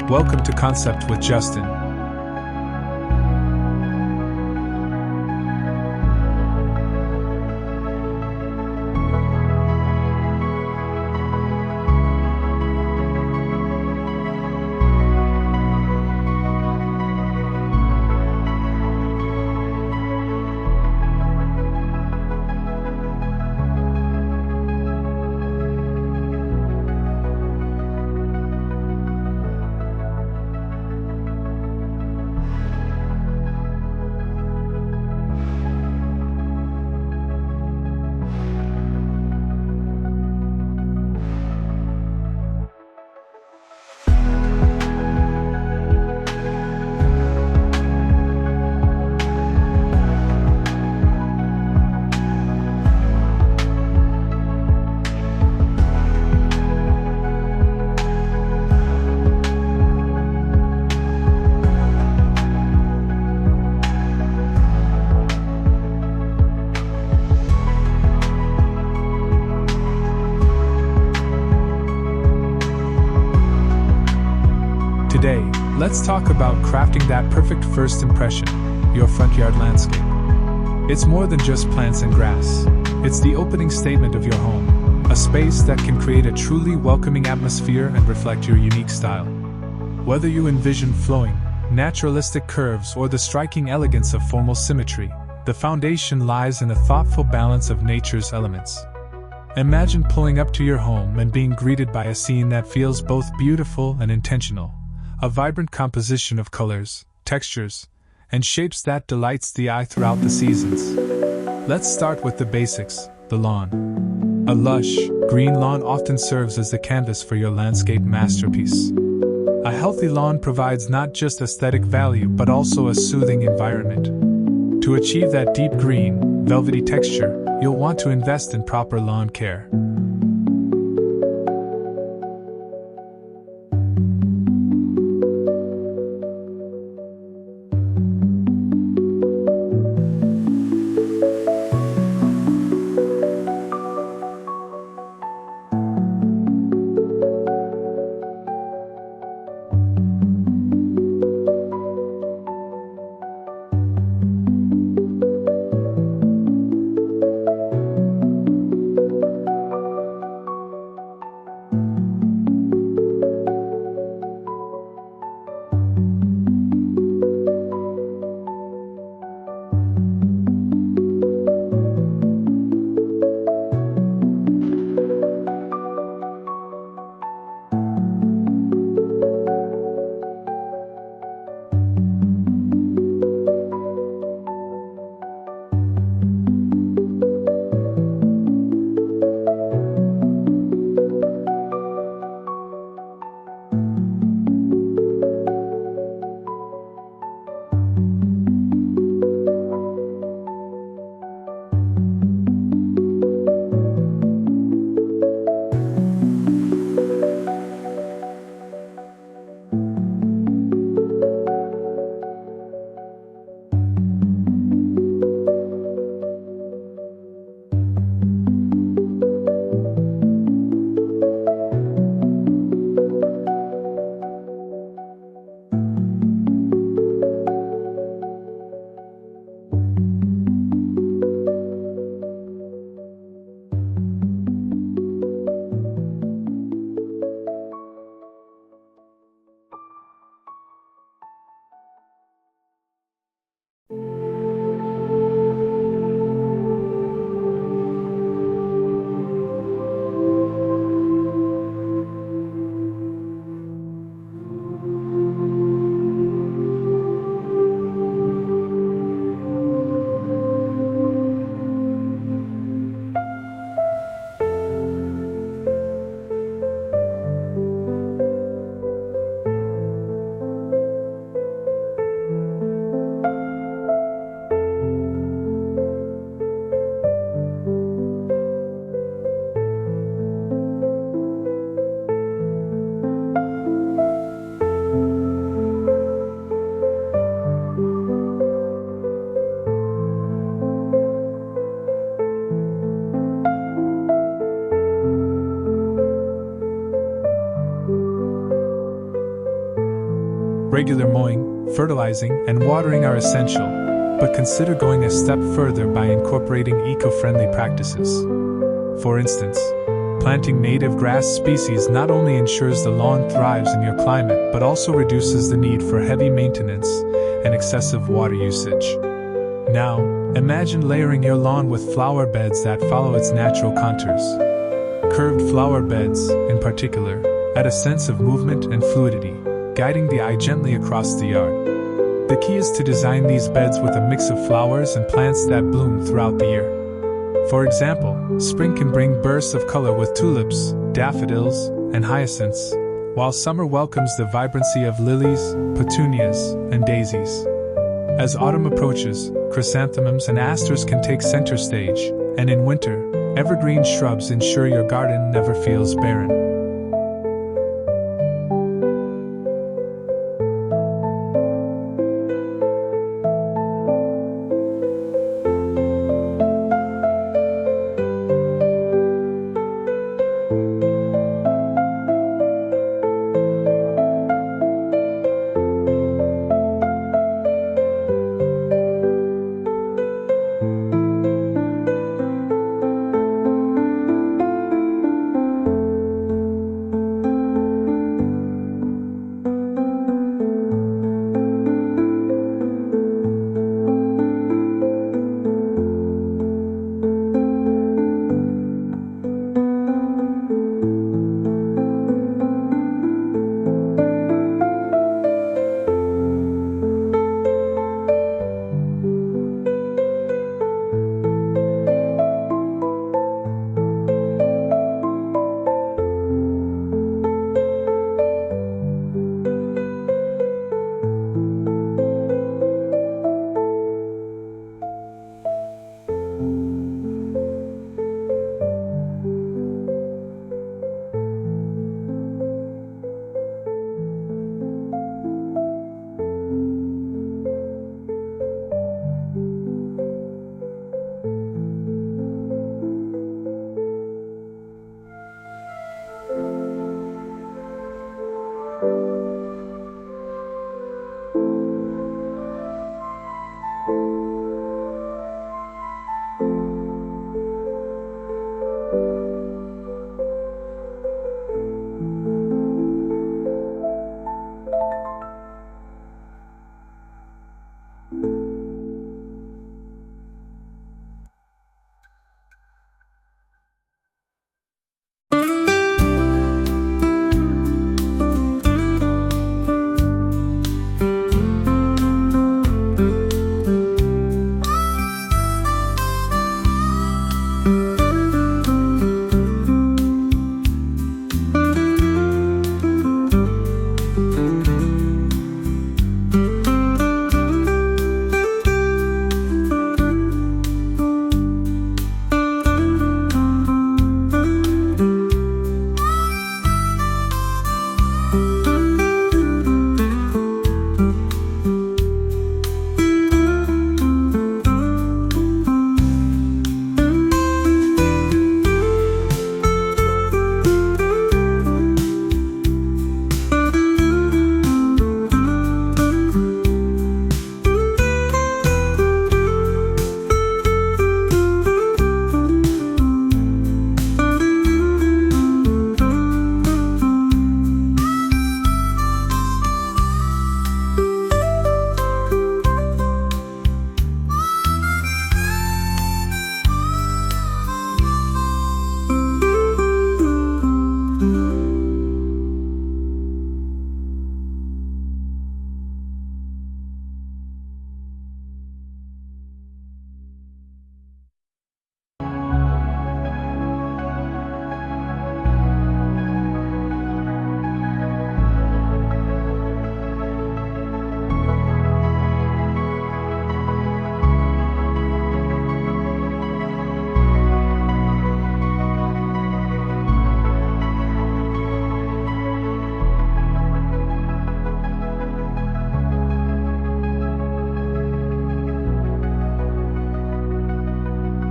Welcome to Concept with Justin. Today, let's talk about crafting that perfect first impression, your front yard landscape. It's more than just plants and grass. It's the opening statement of your home, a space that can create a truly welcoming atmosphere and reflect your unique style. Whether you envision flowing, naturalistic curves or the striking elegance of formal symmetry, the foundation lies in a thoughtful balance of nature's elements. Imagine pulling up to your home and being greeted by a scene that feels both beautiful and intentional. A vibrant composition of colors, textures, and shapes that delights the eye throughout the seasons. Let's start with the basics, the lawn. A lush, green lawn often serves as the canvas for your landscape masterpiece. A healthy lawn provides not just aesthetic value but also a soothing environment. To achieve that deep green, velvety texture, you'll want to invest in proper lawn care. Regular mowing, fertilizing, and watering are essential, but consider going a step further by incorporating eco-friendly practices. For instance, planting native grass species not only ensures the lawn thrives in your climate but also reduces the need for heavy maintenance and excessive water usage. Now, imagine layering your lawn with flower beds that follow its natural contours. Curved flower beds, in particular, add a sense of movement and fluidity, guiding the eye gently across the yard. The key is to design these beds with a mix of flowers and plants that bloom throughout the year. For example, spring can bring bursts of color with tulips, daffodils, and hyacinths, while summer welcomes the vibrancy of lilies, petunias, and daisies. As autumn approaches, chrysanthemums and asters can take center stage, and in winter, evergreen shrubs ensure your garden never feels barren.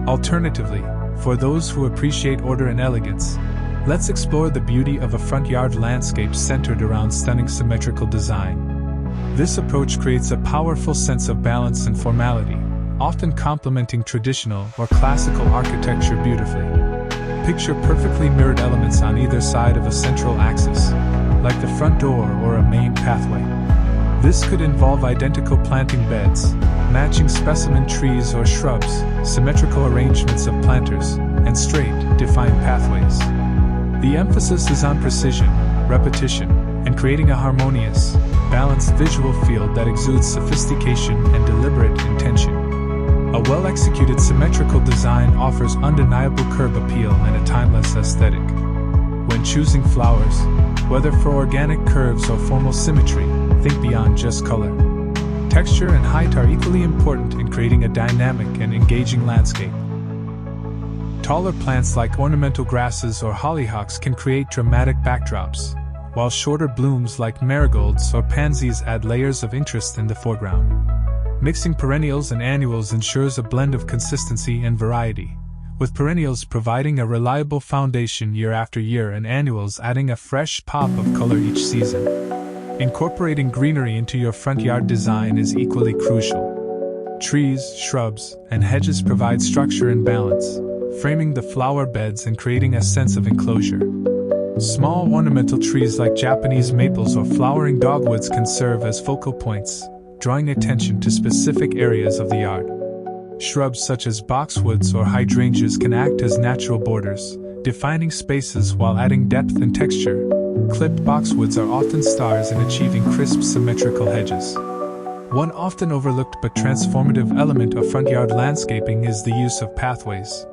Alternatively, for those who appreciate order and elegance, let's explore the beauty of a front yard landscape centered around stunning symmetrical design. This approach creates a powerful sense of balance and formality, often complementing traditional or classical architecture beautifully. Picture perfectly mirrored elements on either side of a central axis, like the front door or a main pathway. This could involve identical planting beds, matching specimen trees or shrubs, symmetrical arrangements of planters, and straight, defined pathways. The emphasis is on precision, repetition, and creating a harmonious, balanced visual field that exudes sophistication and deliberate intention. A well-executed symmetrical design offers undeniable curb appeal and a timeless aesthetic. When choosing flowers, whether for organic curves or formal symmetry, think beyond just color. Texture and height are equally important in creating a dynamic and engaging landscape. Taller plants like ornamental grasses or hollyhocks can create dramatic backdrops, while shorter blooms like marigolds or pansies add layers of interest in the foreground. Mixing perennials and annuals ensures a blend of consistency and variety, with perennials providing a reliable foundation year after year and annuals adding a fresh pop of color each season. Incorporating greenery into your front yard design is equally crucial. Trees, shrubs, and hedges provide structure and balance, framing the flower beds and creating a sense of enclosure. Small ornamental trees like Japanese maples or flowering dogwoods can serve as focal points, drawing attention to specific areas of the yard. Shrubs such as boxwoods or hydrangeas can act as natural borders, defining spaces while adding depth and texture. Clipped boxwoods are often stars in achieving crisp, symmetrical hedges. One often overlooked but transformative element of front yard landscaping is the use of pathways.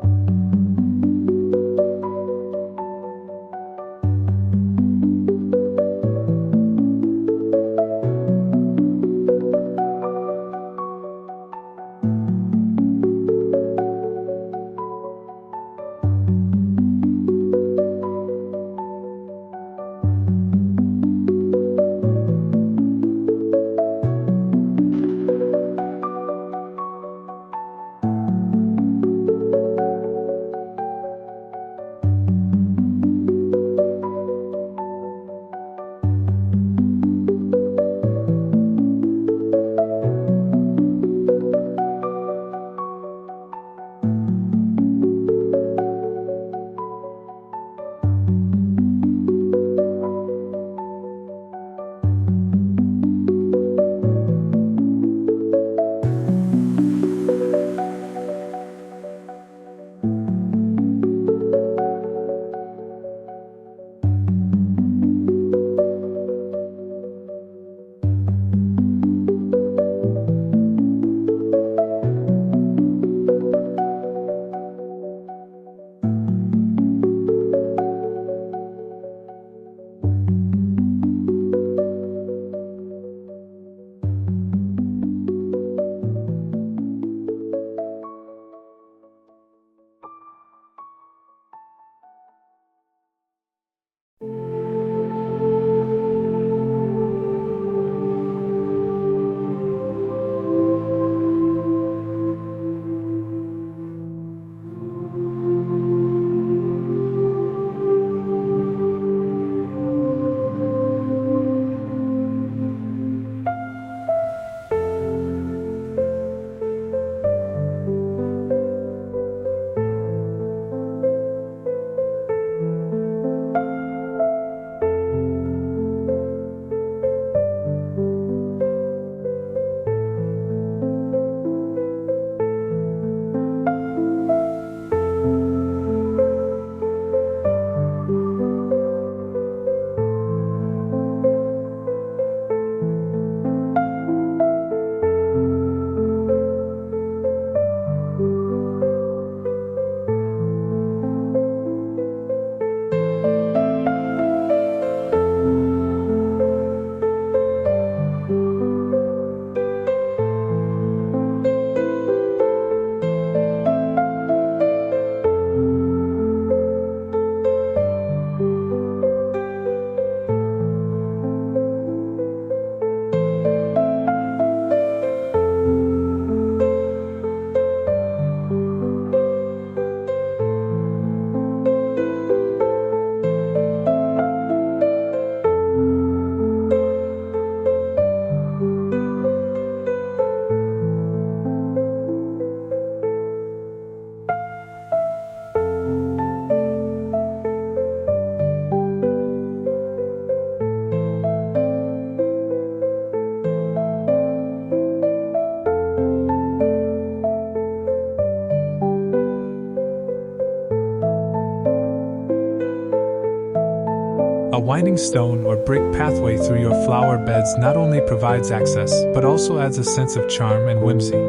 winding stone or brick pathway through your flower beds not only provides access but also adds a sense of charm and whimsy.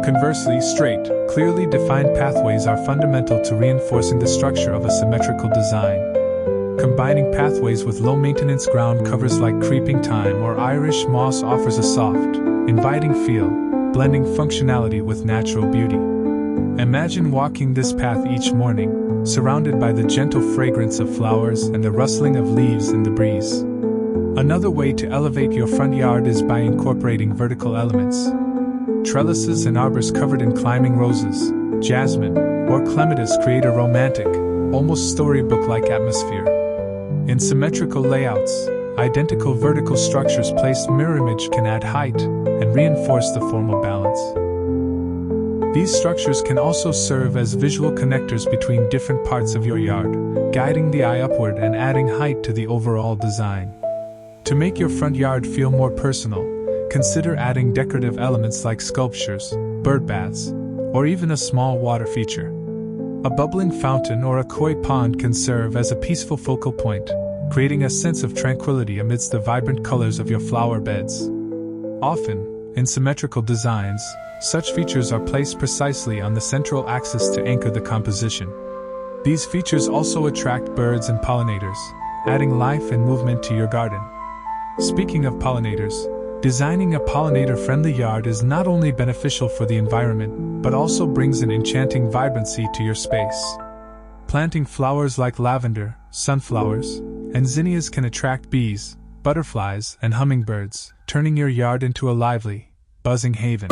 Conversely, straight, clearly defined pathways are fundamental to reinforcing the structure of a symmetrical design. Combining pathways with low-maintenance ground covers like creeping thyme or Irish moss offers a soft, inviting feel, blending functionality with natural beauty. Imagine walking this path each morning, surrounded by the gentle fragrance of flowers and the rustling of leaves in the breeze. Another way to elevate your front yard is by incorporating vertical elements. Trellises and arbors covered in climbing roses, jasmine, or clematis create a romantic, almost storybook-like atmosphere. In symmetrical layouts, identical vertical structures placed mirror image can add height and reinforce the formal balance. These structures can also serve as visual connectors between different parts of your yard, guiding the eye upward and adding height to the overall design. To make your front yard feel more personal, consider adding decorative elements like sculptures, bird baths, or even a small water feature. A bubbling fountain or a koi pond can serve as a peaceful focal point, creating a sense of tranquility amidst the vibrant colors of your flower beds. Often, in symmetrical designs, such features are placed precisely on the central axis to anchor the composition. These features also attract birds and pollinators, adding life and movement to your garden. Speaking of pollinators, designing a pollinator-friendly yard is not only beneficial for the environment, but also brings an enchanting vibrancy to your space. Planting flowers like lavender, sunflowers, and zinnias can attract bees, butterflies, and hummingbirds, turning your yard into a lively, buzzing haven.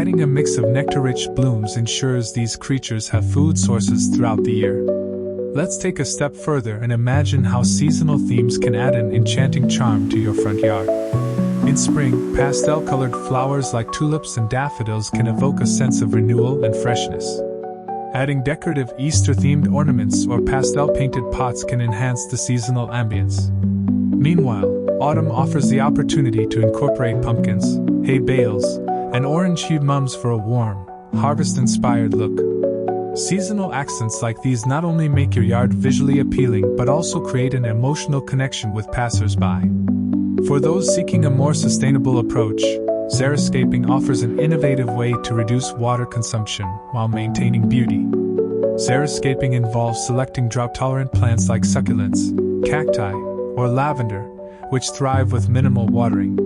Adding a mix of nectar-rich blooms ensures these creatures have food sources throughout the year. Let's take a step further and imagine how seasonal themes can add an enchanting charm to your front yard. In spring, pastel-colored flowers like tulips and daffodils can evoke a sense of renewal and freshness. Adding decorative Easter-themed ornaments or pastel-painted pots can enhance the seasonal ambience. Meanwhile, autumn offers the opportunity to incorporate pumpkins, hay bales, and orange-hued mums for a warm, harvest-inspired look. Seasonal accents like these not only make your yard visually appealing but also create an emotional connection with passers-by. For those seeking a more sustainable approach, Hardscaping offers an innovative way to reduce water consumption while maintaining beauty. Hardscaping involves selecting drought-tolerant plants like succulents, cacti, or lavender, which thrive with minimal watering.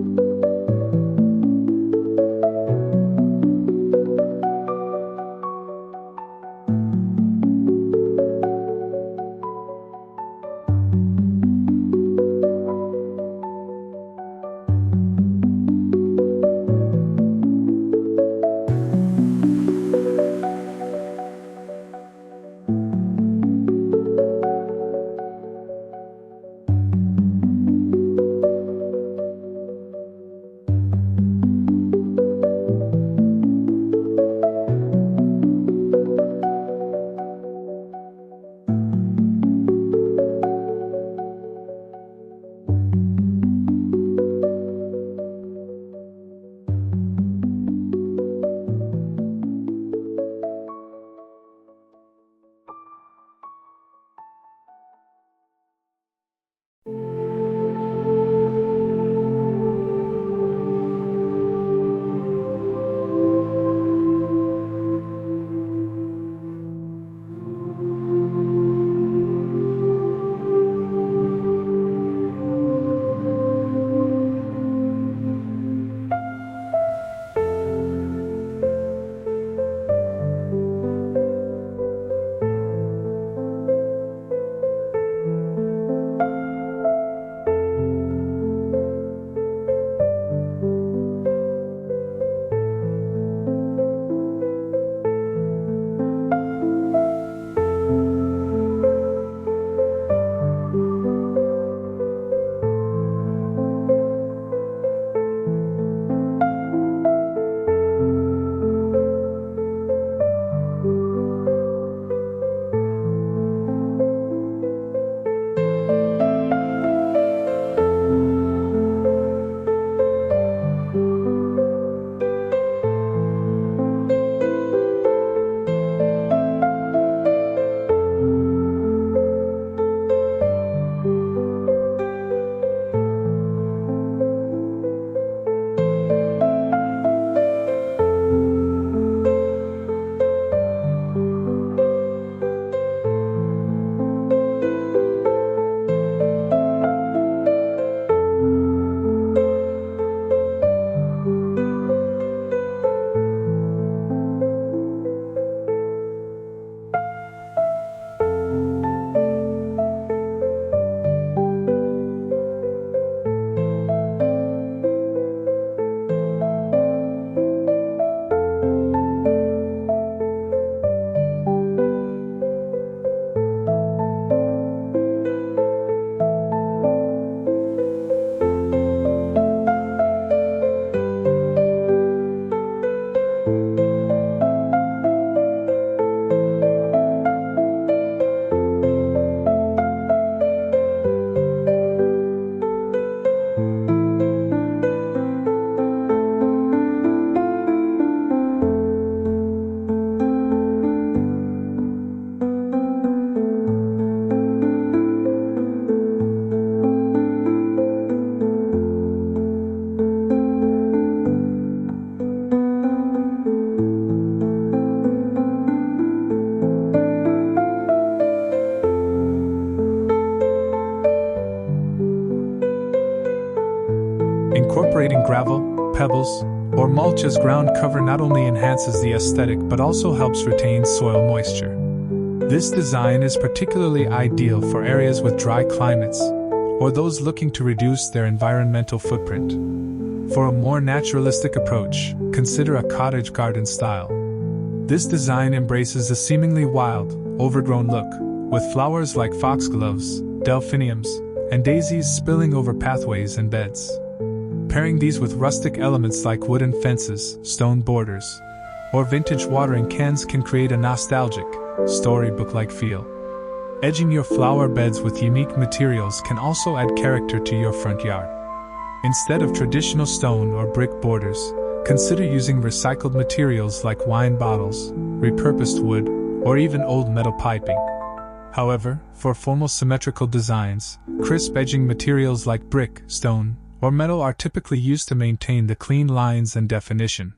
Incorporating gravel, pebbles, or mulch as ground cover not only enhances the aesthetic but also helps retain soil moisture. This design is particularly ideal for areas with dry climates, or those looking to reduce their environmental footprint. For a more naturalistic approach, consider a cottage garden style. This design embraces a seemingly wild, overgrown look, with flowers like foxgloves, delphiniums, and daisies spilling over pathways and beds. Pairing these with rustic elements like wooden fences, stone borders, or vintage watering cans can create a nostalgic, storybook-like feel. Edging your flower beds with unique materials can also add character to your front yard. Instead of traditional stone or brick borders, consider using recycled materials like wine bottles, repurposed wood, or even old metal piping. However, for formal symmetrical designs, crisp edging materials like brick, stone, or metal are typically used to maintain the clean lines and definition.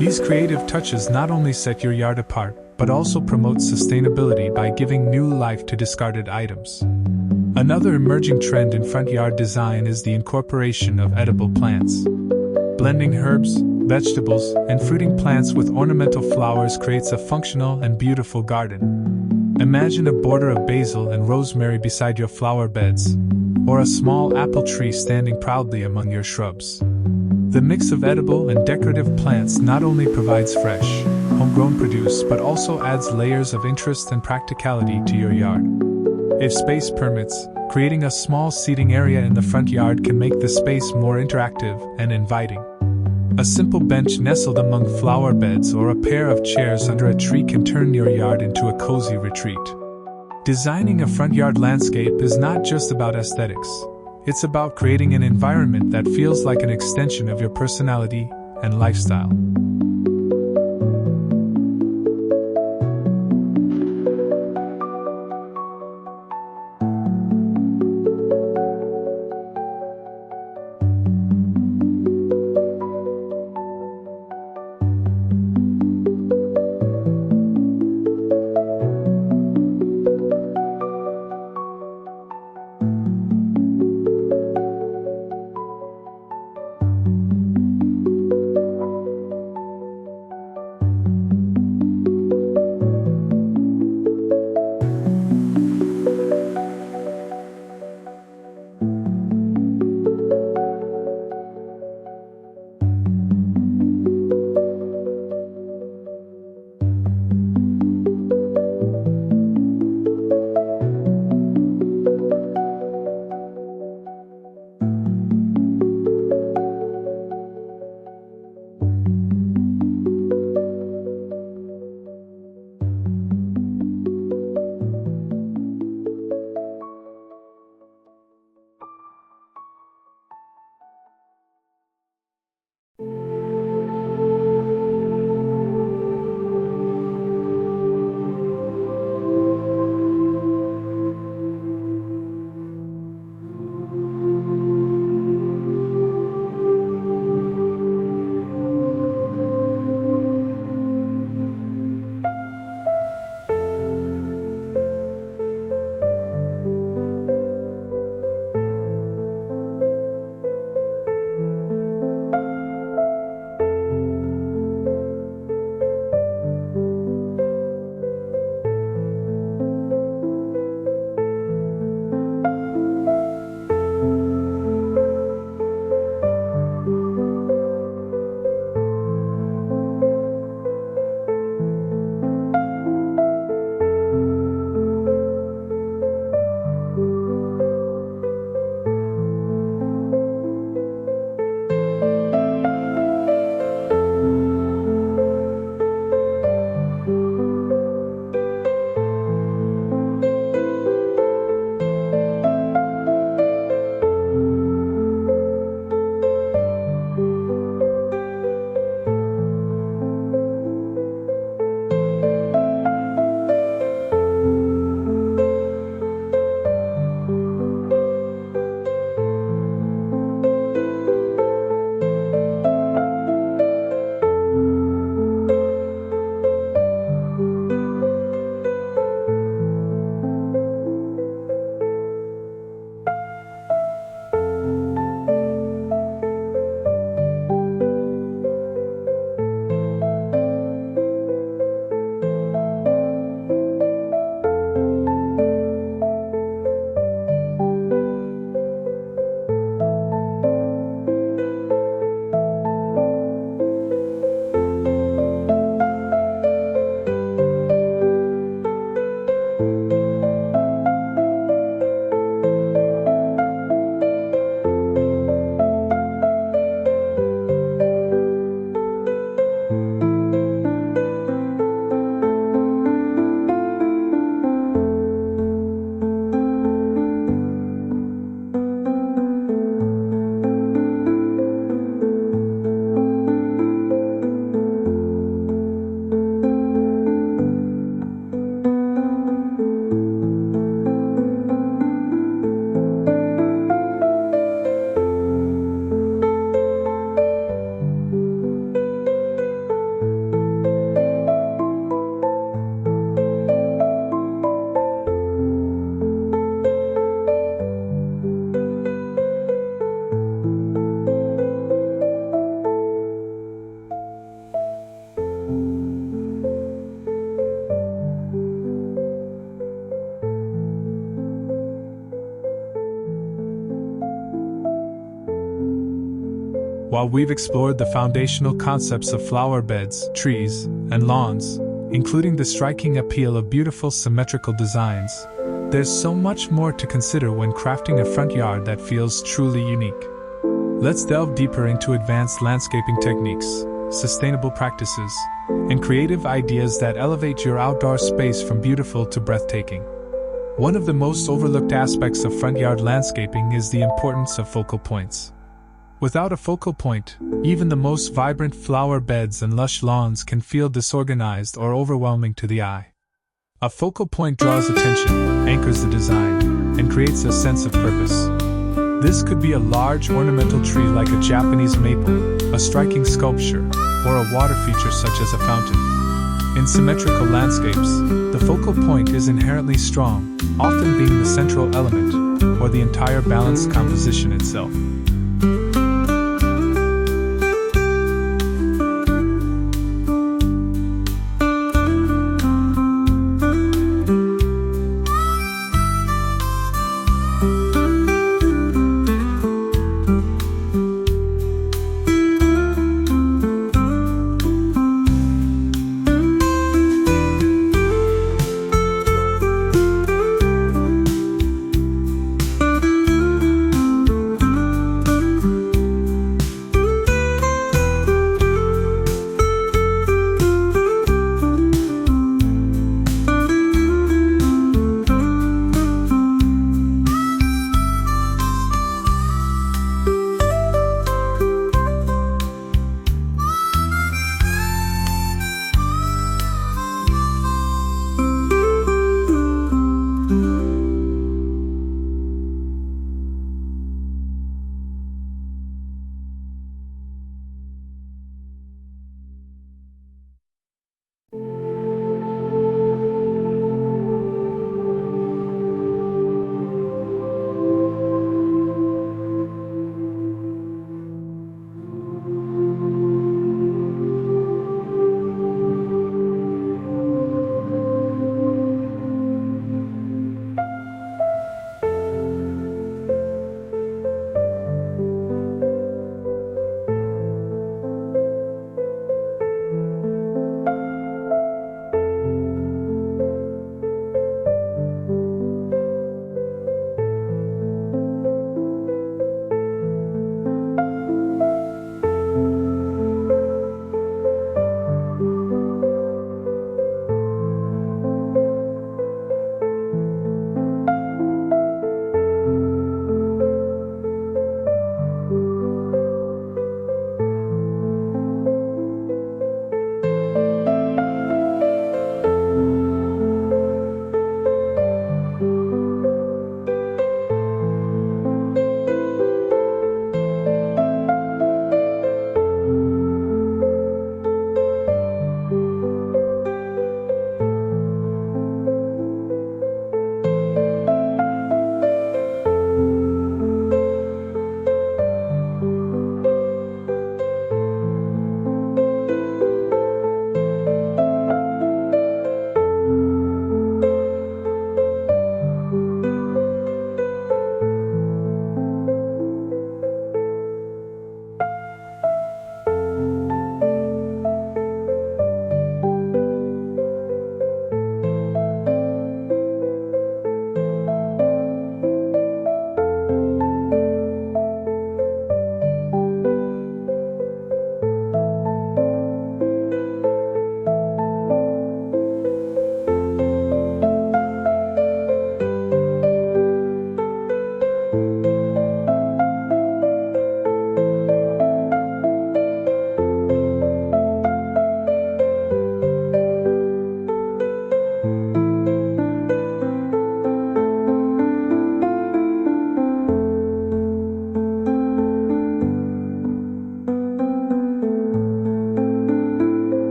These creative touches not only set your yard apart, but also promote sustainability by giving new life to discarded items. Another emerging trend in front yard design is the incorporation of edible plants. Blending herbs, vegetables, and fruiting plants with ornamental flowers creates a functional and beautiful garden. Imagine a border of basil and rosemary beside your flower beds, or a small apple tree standing proudly among your shrubs. The mix of edible and decorative plants not only provides fresh, homegrown produce but also adds layers of interest and practicality to your yard. If space permits, creating a small seating area in the front yard can make the space more interactive and inviting. A simple bench nestled among flower beds or a pair of chairs under a tree can turn your yard into a cozy retreat. Designing a front yard landscape is not just about aesthetics. It's about creating an environment that feels like an extension of your personality and lifestyle. While we've explored the foundational concepts of flower beds, trees, and lawns, including the striking appeal of beautiful symmetrical designs, there's so much more to consider when crafting a front yard that feels truly unique. Let's delve deeper into advanced landscaping techniques, sustainable practices, and creative ideas that elevate your outdoor space from beautiful to breathtaking. One of the most overlooked aspects of front yard landscaping is the importance of focal points. Without a focal point, even the most vibrant flower beds and lush lawns can feel disorganized or overwhelming to the eye. A focal point draws attention, anchors the design, and creates a sense of purpose. This could be a large ornamental tree like a Japanese maple, a striking sculpture, or a water feature such as a fountain. In symmetrical landscapes, the focal point is inherently strong, often being the central element, or the entire balanced composition itself.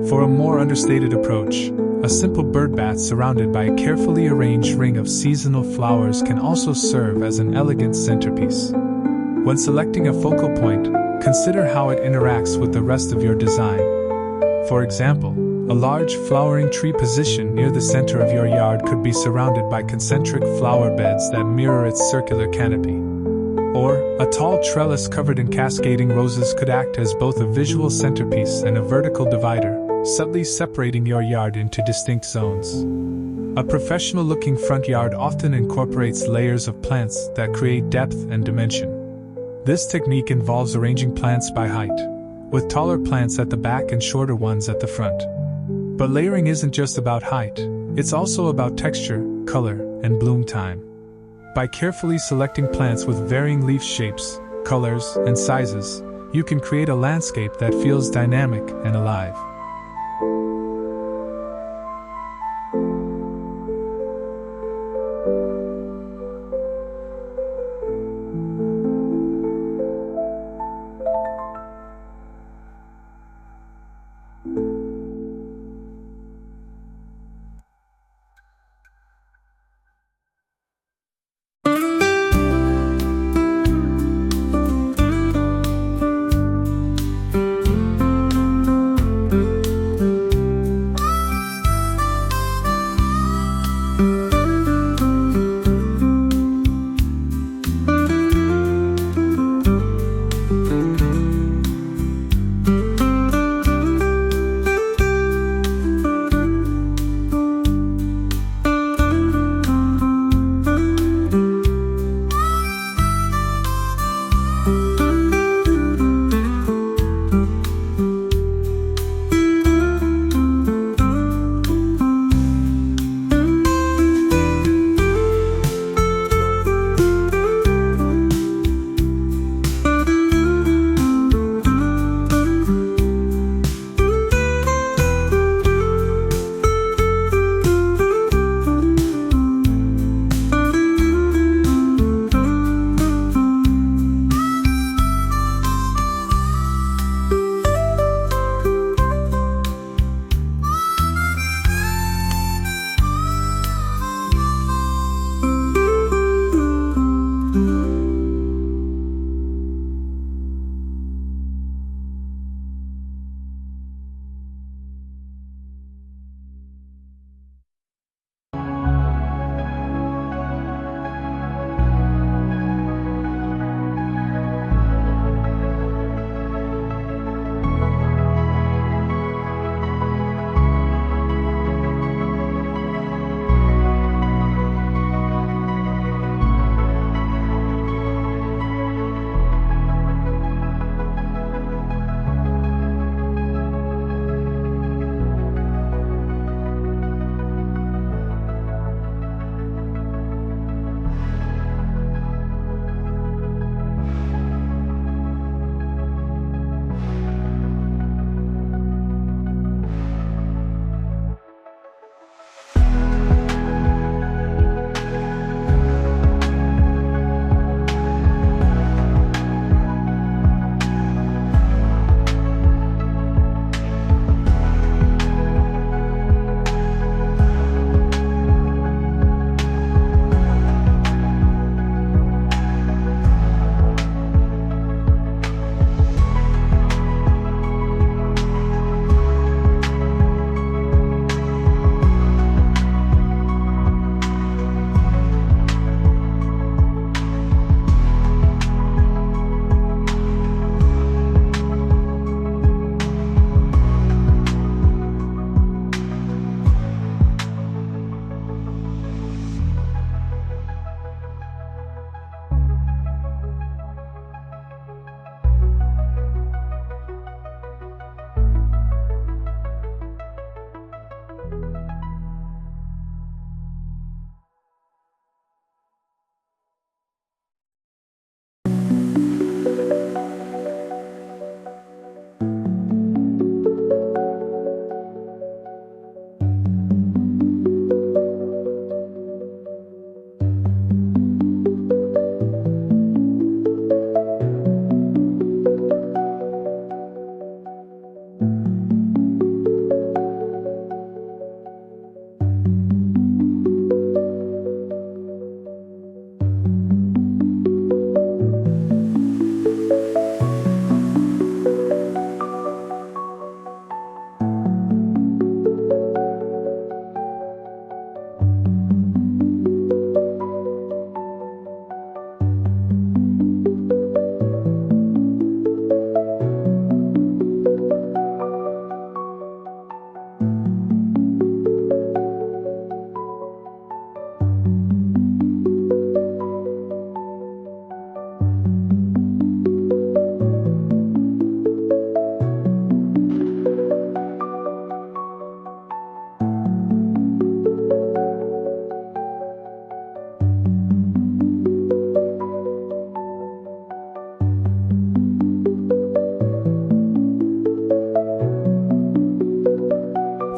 For a more understated approach, a simple bird bath surrounded by a carefully arranged ring of seasonal flowers can also serve as an elegant centerpiece. When selecting a focal point, consider how it interacts with the rest of your design. For example, a large flowering tree positioned near the center of your yard could be surrounded by concentric flower beds that mirror its circular canopy. Or, a tall trellis covered in cascading roses could act as both a visual centerpiece and a vertical divider, subtly separating your yard into distinct zones. A professional-looking front yard often incorporates layers of plants that create depth and dimension. This technique involves arranging plants by height, with taller plants at the back and shorter ones at the front. But layering isn't just about height, it's also about texture, color, and bloom time. By carefully selecting plants with varying leaf shapes, colors, and sizes, you can create a landscape that feels dynamic and alive.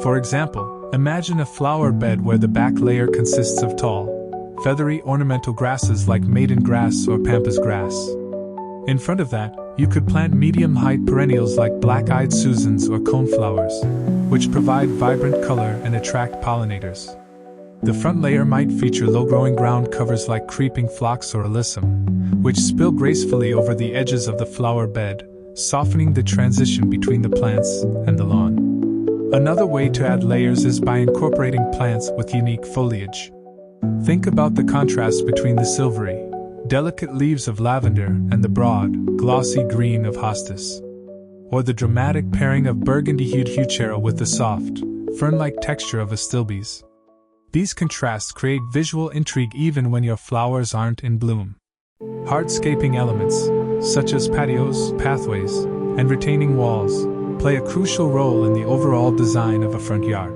For example, imagine a flower bed where the back layer consists of tall, feathery ornamental grasses like maiden grass or pampas grass. In front of that, you could plant medium-height perennials like black-eyed Susans or coneflowers, which provide vibrant color and attract pollinators. The front layer might feature low-growing ground covers like creeping phlox or alyssum, which spill gracefully over the edges of the flower bed, softening the transition between the plants and the lawn. Another way to add layers is by incorporating plants with unique foliage. Think about the contrast between the silvery, delicate leaves of lavender and the broad, glossy green of hostas. Or the dramatic pairing of burgundy-hued heuchera with the soft, fern-like texture of astilbes. These contrasts create visual intrigue even when your flowers aren't in bloom. Hardscaping elements, such as patios, pathways, and retaining walls, play a crucial role in the overall design of a front yard.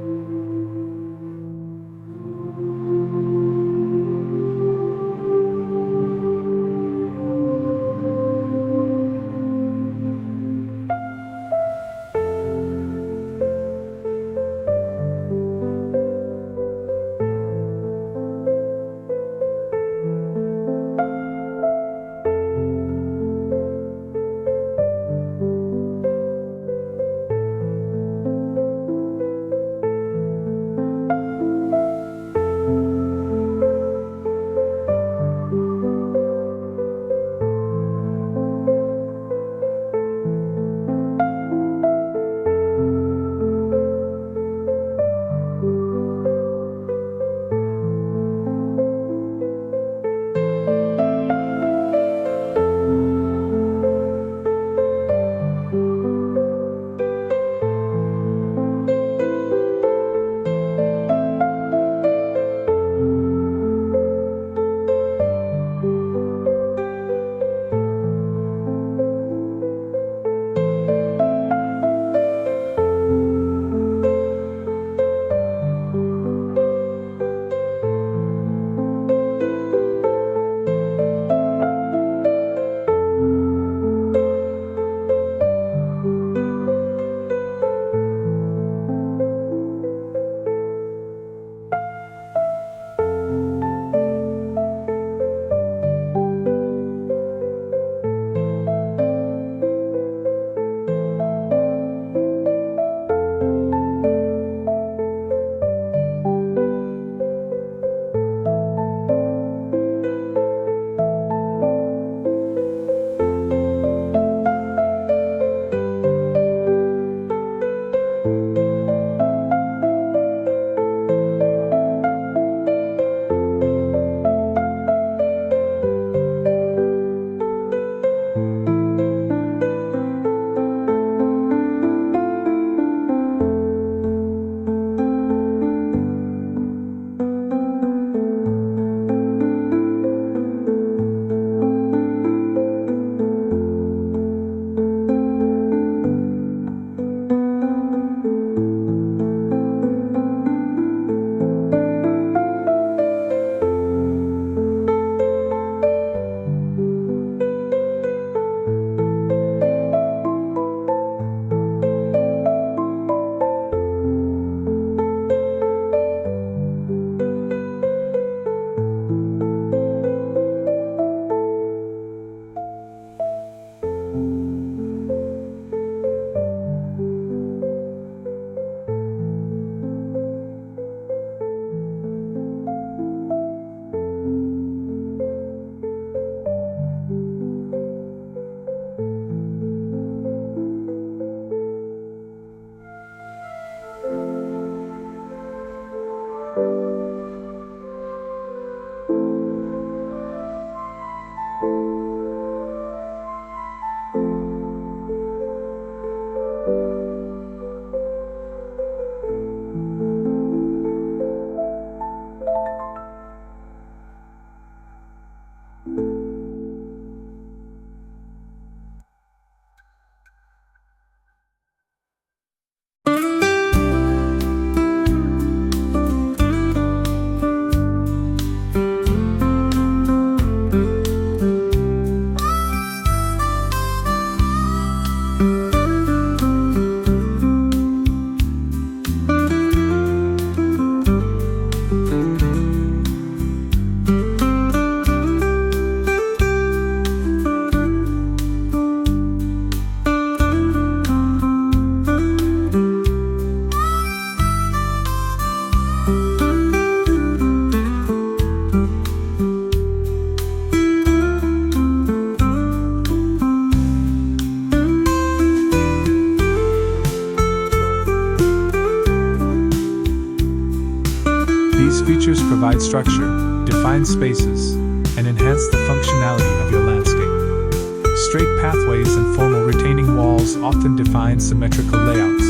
These features provide structure, define spaces, and enhance the functionality of your landscape. Straight pathways and formal retaining walls often define symmetrical layouts.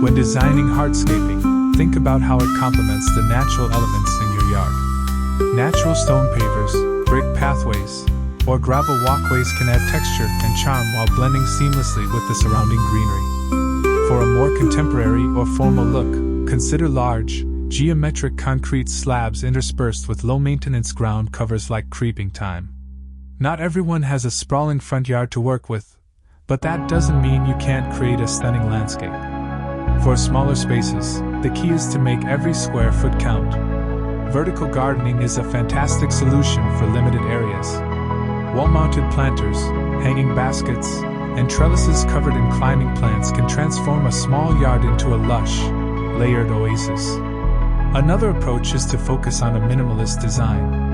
When designing hardscaping, think about how it complements the natural elements in your yard. Natural stone pavers, brick pathways, or gravel walkways can add texture and charm while blending seamlessly with the surrounding greenery. For a more contemporary or formal look, consider large, geometric concrete slabs interspersed with low-maintenance ground covers like creeping thyme. Not everyone has a sprawling front yard to work with, but that doesn't mean you can't create a stunning landscape. For smaller spaces, the key is to make every square foot count. Vertical gardening is a fantastic solution for limited areas. Wall-mounted planters, hanging baskets, and trellises covered in climbing plants can transform a small yard into a lush, layered oasis. Another approach is to focus on a minimalist design.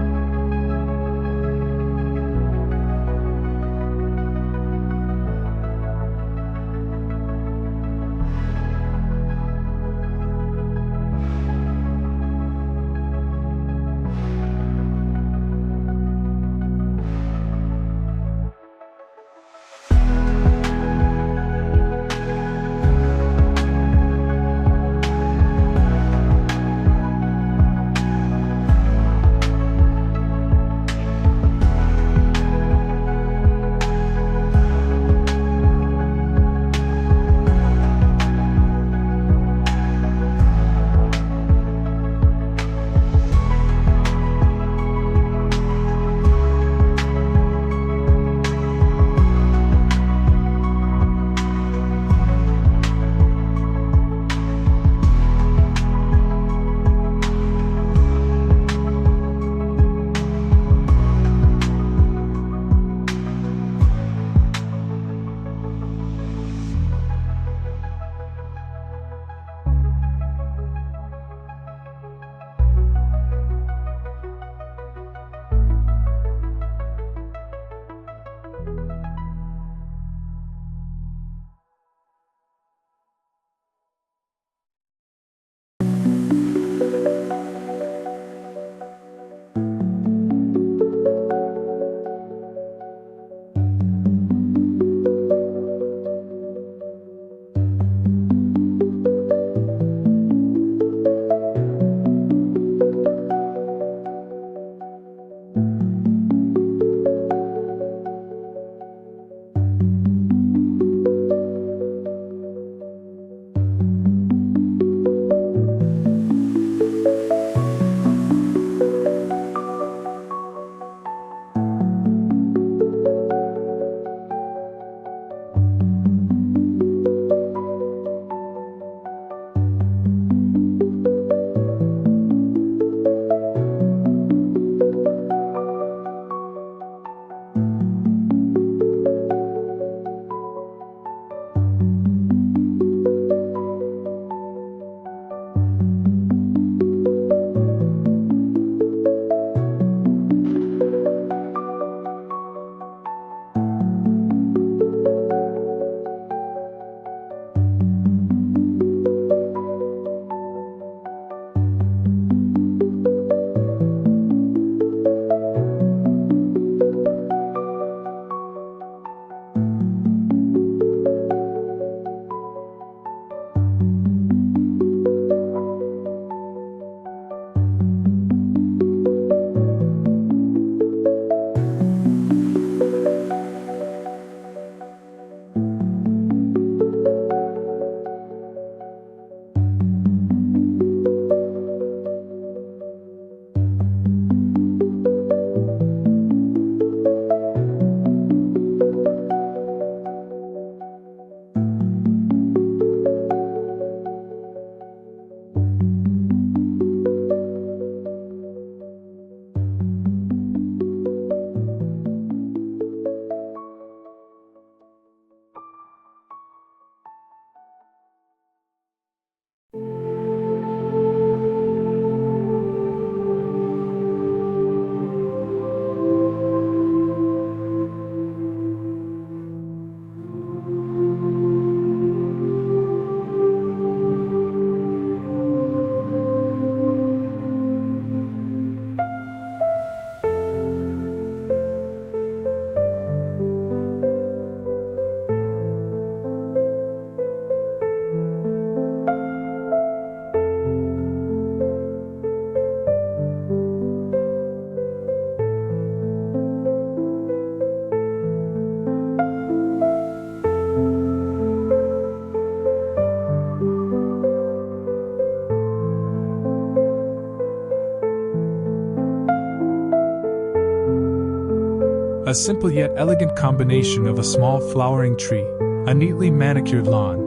A simple yet elegant combination of a small flowering tree, a neatly manicured lawn,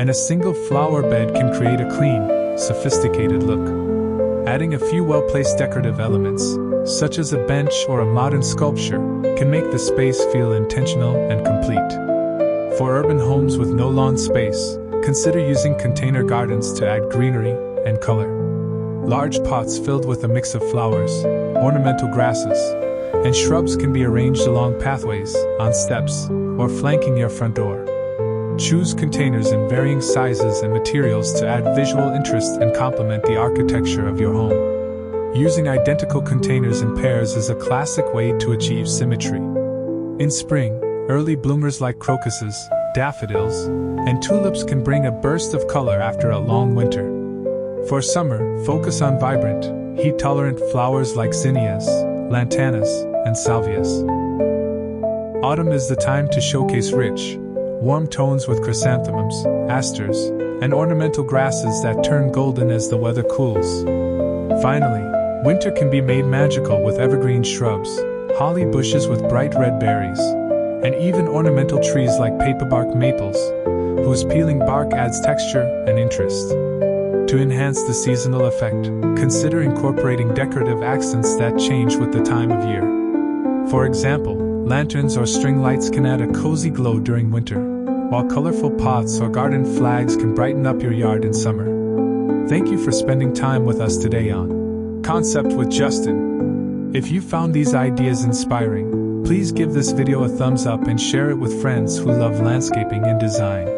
and a single flower bed can create a clean, sophisticated look. Adding a few well-placed decorative elements, such as a bench or a modern sculpture, can make the space feel intentional and complete. For urban homes with no lawn space, consider using container gardens to add greenery and color. Large pots filled with a mix of flowers, ornamental grasses, and shrubs can be arranged along pathways, on steps, or flanking your front door. Choose containers in varying sizes and materials to add visual interest and complement the architecture of your home. Using identical containers in pairs is a classic way to achieve symmetry. In spring, early bloomers like crocuses, daffodils, and tulips can bring a burst of color after a long winter. For summer, focus on vibrant, heat-tolerant flowers like zinnias, lantanas, and salvias. Autumn is the time to showcase rich, warm tones with chrysanthemums, asters, and ornamental grasses that turn golden as the weather cools. Finally, winter can be made magical with evergreen shrubs, holly bushes with bright red berries, and even ornamental trees like paperbark maples, whose peeling bark adds texture and interest. To enhance the seasonal effect, consider incorporating decorative accents that change with the time of year. For example, lanterns or string lights can add a cozy glow during winter, while colorful pots or garden flags can brighten up your yard in summer. Thank you for spending time with us today on Concept with Justin. If you found these ideas inspiring, please give this video a thumbs up and share it with friends who love landscaping and design.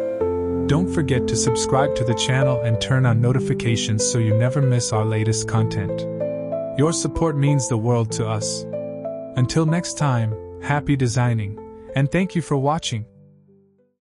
Don't forget to subscribe to the channel and turn on notifications so you never miss our latest content. Your support means the world to us. Until next time, happy designing, and thank you for watching.